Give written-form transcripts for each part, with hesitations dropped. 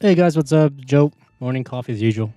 Hey guys, what's up? Joe. Morning coffee as usual.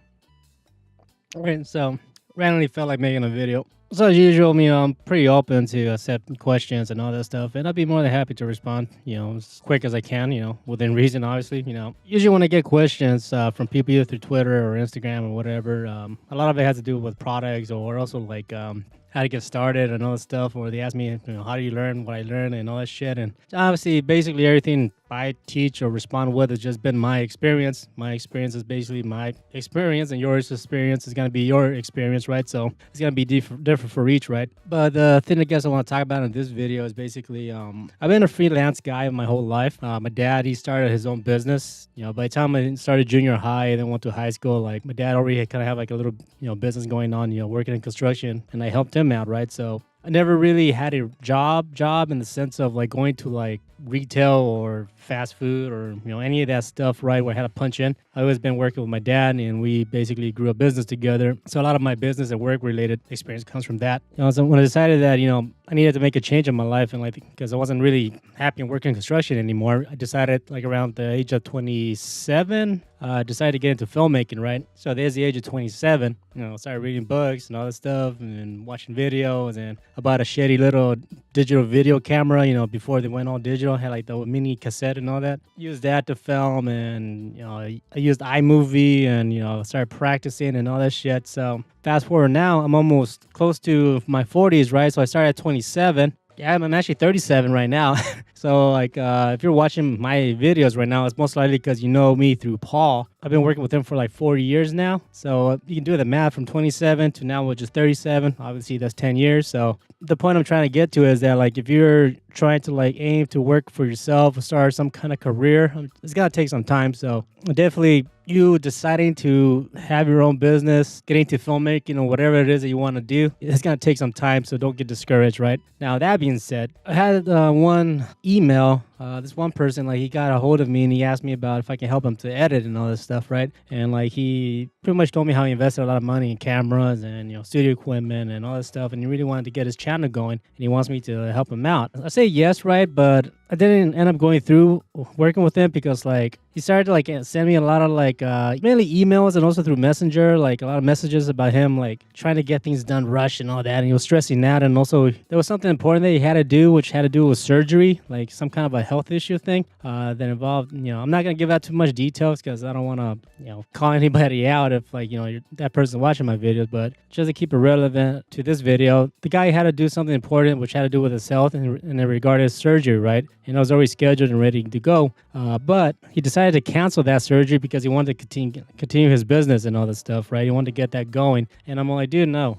Alright, so randomly felt like making a video. So as usual, I'm pretty open to accept questions and all that stuff, and I'd be more than happy to respond, as quick as I can, within reason, obviously. Usually when I get questions from people either through Twitter or Instagram or whatever, a lot of it has to do with products or also like how to get started and all that stuff, or they ask me, how do you learn what I learned and all that shit. And obviously, basically everything I teach or respond with has just been my experience. My experience is basically my experience, and yours experience is going to be your experience, right? So it's going to be different for each, right? But the thing I guess I want to talk about in this video is basically I've been a freelance guy my whole life. My dad, he started his own business. By the time I started junior high and then went to high school, like my dad already kind of had like a little, business going on, working in construction, and I helped him out, right? So I never really had a job in the sense of like going to like retail or fast food or any of that stuff, right, where I had to punch in. I always been working with my dad, and we basically grew a business together. So a lot of my business and work related experience comes from that. So when I decided that I needed to make a change in my life, and like because I wasn't really happy in working in construction anymore, I decided like around the age of 27, decided to get into filmmaking, right? So there's the age of 27, started reading books and all that stuff and watching videos, and I bought a shitty little digital video camera, before they went all digital. Had like the mini cassette and all that. Used that to film, and I used iMovie, and started practicing and all that shit. So fast forward now, I'm almost close to my 40s, right? So I started at 27. Yeah, I'm actually 37 right now. So like if you're watching my videos right now, it's most likely because you know me through Paul. I've been working with him for like 40 years now. So you can do the math from 27 to now, which is 37. Obviously, that's 10 years. So the point I'm trying to get to is that like if you're trying to like aim to work for yourself or start some kind of career, it's got to take some time. So definitely you deciding to have your own business, getting to filmmaking or whatever it is that you want to do, it's going to take some time. So don't get discouraged, right? Now, that being said, I had one email. This one person, like, he got a hold of me and he asked me about if I can help him to edit and all this stuff, right? And like he pretty much told me how he invested a lot of money in cameras and studio equipment and all this stuff, and he really wanted to get his channel going, and he wants me to help him out. I say yes, right? But I didn't end up going through working with him because like he started to like send me a lot of like mainly emails and also through Messenger, like a lot of messages about him like trying to get things done rushed and all that, and he was stressing that. And also there was something important that he had to do, which had to do with surgery, like some kind of a health issue thing that involved, I'm not gonna give out too much details because I don't want to call anybody out if like you're that person watching my videos. But just to keep it relevant to this video, the guy had to do something important which had to do with his health and in regard to surgery, right? And I was already scheduled and ready to go, but he decided to cancel that surgery because he wanted to continue his business and all that stuff, right? He wanted to get that going, and I'm like, dude, no.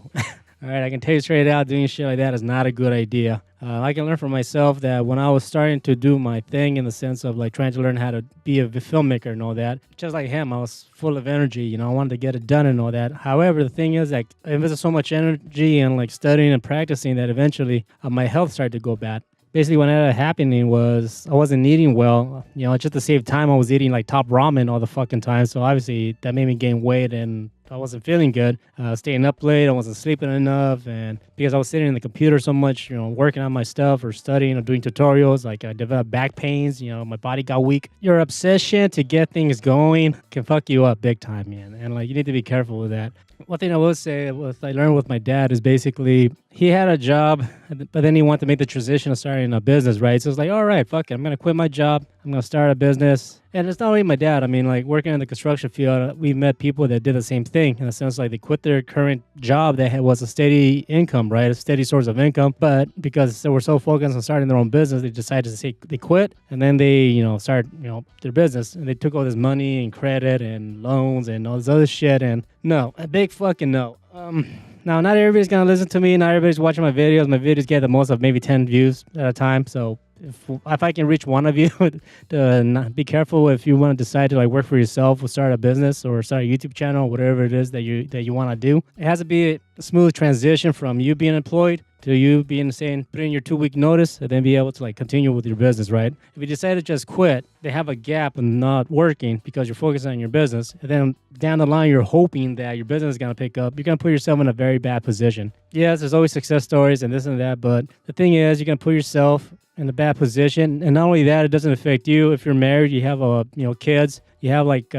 All right, I can tell you straight out, doing shit like that is not a good idea. I can learn from myself that when I was starting to do my thing in the sense of like trying to learn how to be a filmmaker and all that, just like him, I was full of energy. I wanted to get it done and all that. However, the thing is, like, I invested so much energy in like studying and practicing that eventually my health started to go bad. Basically, what ended up happening was I wasn't eating well. Just to save time, I was eating like top ramen all the fucking time. So obviously, that made me gain weight, and I wasn't feeling good. Staying up late, I wasn't sleeping enough, and because I was sitting in the computer so much, working on my stuff or studying or doing tutorials, like I developed back pains. My body got weak. Your obsession to get things going can fuck you up big time, man. And like you need to be careful with that. One thing I will say, what I learned with my dad is basically he had a job, but then he wanted to make the transition of starting a business, right? So it's like, all right, fuck it, I'm gonna quit my job. I'm gonna start a business. And it's not only my dad. I mean, like working in the construction field, we met people that did the same thing in a sense, like they quit their current job that was a steady income, right? A steady source of income. But because they were so focused on starting their own business, they decided to say they quit, and then they, start, their business, and they took all this money and credit and loans and all this other shit. And no, a big fucking no. Now, not everybody's gonna listen to me. Not everybody's watching my videos. My videos get the most of maybe 10 views at a time. So if I can reach one of you, to not, be careful if you want to decide to like work for yourself or start a business or start a YouTube channel, whatever it is that you want to do. It has to be a smooth transition from you being employed to you being saying put in your 2-week notice and then be able to like continue with your business, right? If you decide to just quit, they have a gap and not working because you're focused on your business, and then down the line you're hoping that your business is going to pick up, you're going to put yourself in a very bad position. Yes, there's always success stories and this and that, but the thing is you're going to put yourself in a bad position. And not only that, it doesn't affect you. If you're married, you have kids, you have like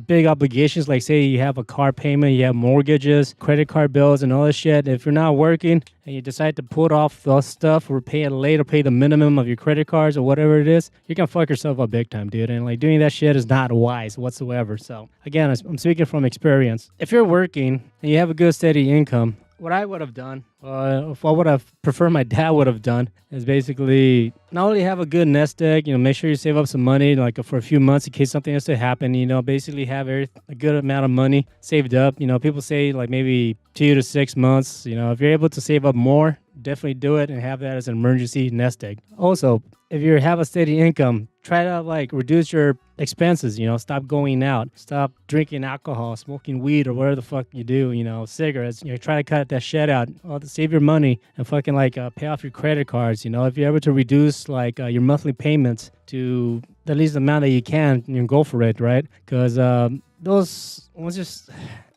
big obligations, like say you have a car payment, you have mortgages, credit card bills, and all this shit. If you're not working and you decide to put off those stuff or pay it late or pay the minimum of your credit cards or whatever it is, you're gonna fuck yourself up big time, dude. And like doing that shit is not wise whatsoever. So again, I'm speaking from experience. If you're working and you have a good steady income, what I would have done, what would have preferred my dad would have done, is basically not only have a good nest egg, make sure you save up some money, like for a few months in case something has to happen, basically have a good amount of money saved up. People say like maybe 2 to 6 months. If you're able to save up more, definitely do it and have that as an emergency nest egg. Also, if you have a steady income, try to like reduce your expenses. Stop going out, stop drinking alcohol, smoking weed, or whatever the fuck you do. Cigarettes. Try to cut that shit out. Save your money and fucking like pay off your credit cards. If you're able to reduce like your monthly payments to the least amount that you can, go for it, right? Because those ones just.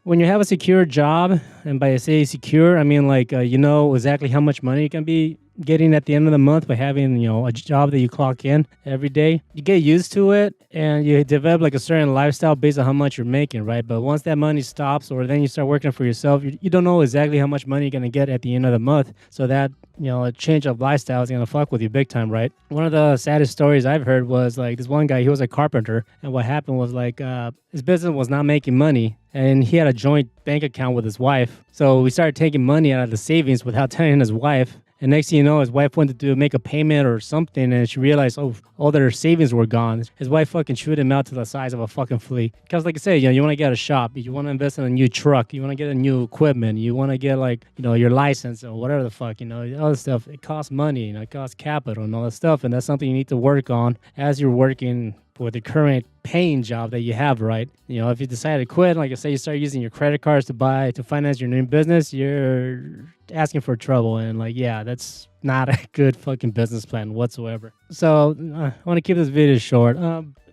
When you have a secure job, and by say secure, I mean like you know exactly how much money you can be getting at the end of the month by having a job that you clock in every day. You get used to it and you develop like a certain lifestyle based on how much you're making, right? But once that money stops, or then you start working for yourself, you don't know exactly how much money you're gonna get at the end of the month. So that a change of lifestyle is gonna fuck with you big time, right? One of the saddest stories I've heard was like this one guy. He was a carpenter, and what happened was like his business was not making money, and he had a joint bank account with his wife. So we started taking money out of the savings without telling his wife. And next thing you know, his wife wanted to make a payment or something, and she realized, all their savings were gone. His wife fucking chewed him out to the size of a fucking flea. Because like I said, you want to get a shop, you want to invest in a new truck, you want to get a new equipment, you want to get like, your license or whatever the fuck, all this stuff. It costs money, it costs capital and all that stuff. And that's something you need to work on as you're working with the current paying job that you have, right? If you decide to quit, like I say, you start using your credit cards to finance your new business, you're asking for trouble. And like, yeah, that's not a good fucking business plan whatsoever. So I want to keep this video short.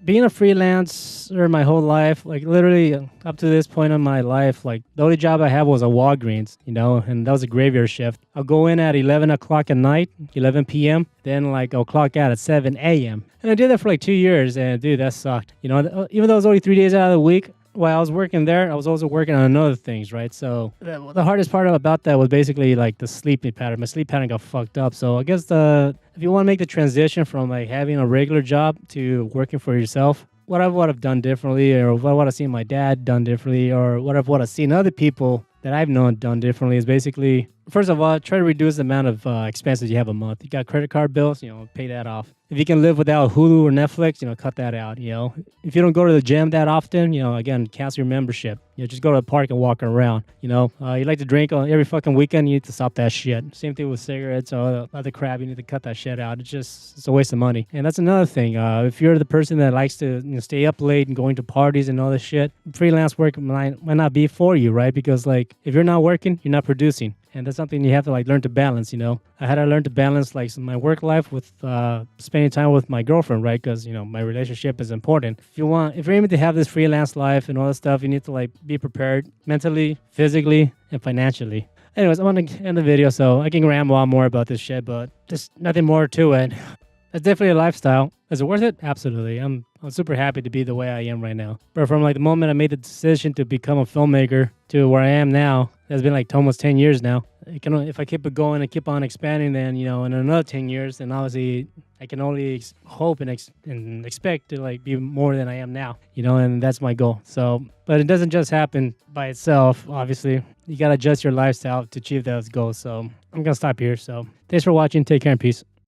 Being a freelancer my whole life, like literally up to this point in my life, like the only job I had was a Walgreens, and that was a graveyard shift. I'll go in at 11 o'clock at night, 11 p.m. Then like I'll clock out at 7 a.m. And I did that for like 2 years, and dude, that sucked. Even though it was only 3 days out of the week, while I was working there, I was also working on other things, right? So the hardest part about that was basically like the sleeping pattern. My sleep pattern got fucked up. So I guess if you want to make the transition from like having a regular job to working for yourself, what I would have done differently, or what I would have seen my dad done differently, or what I would have seen other people that I've known done differently is basically, first of all, try to reduce the amount of expenses you have a month. You got credit card bills, pay that off. If you can live without Hulu or Netflix, cut that out. If you don't go to the gym that often, again, cancel your membership. Just go to the park and walk around. You like to drink on every fucking weekend, you need to stop that shit. Same thing with cigarettes or other crap, you need to cut that shit out. It's a waste of money. And that's another thing. If you're the person that likes to stay up late and going to parties and all this shit, freelance work might not be for you, right? Because like if you're not working, you're not producing. And that's something you have to like learn to balance, I had to learn to balance like my work life with spending time with my girlfriend, right? Because, my relationship is important. If you're aiming to have this freelance life and all that stuff, you need to like be prepared mentally, physically, and financially. Anyways, I want to end the video so I can ramble on more about this shit, but there's nothing more to it. It's definitely a lifestyle. Is it worth it? Absolutely. I'm super happy to be the way I am right now. But from like the moment I made the decision to become a filmmaker to where I am now, it's been like almost 10 years now. If I keep it going and keep on expanding, then, in another 10 years, then obviously I can only hope and expect to like be more than I am now, and that's my goal. So, but it doesn't just happen by itself. Obviously, you got to adjust your lifestyle to achieve those goals. So I'm going to stop here. So thanks for watching. Take care and peace.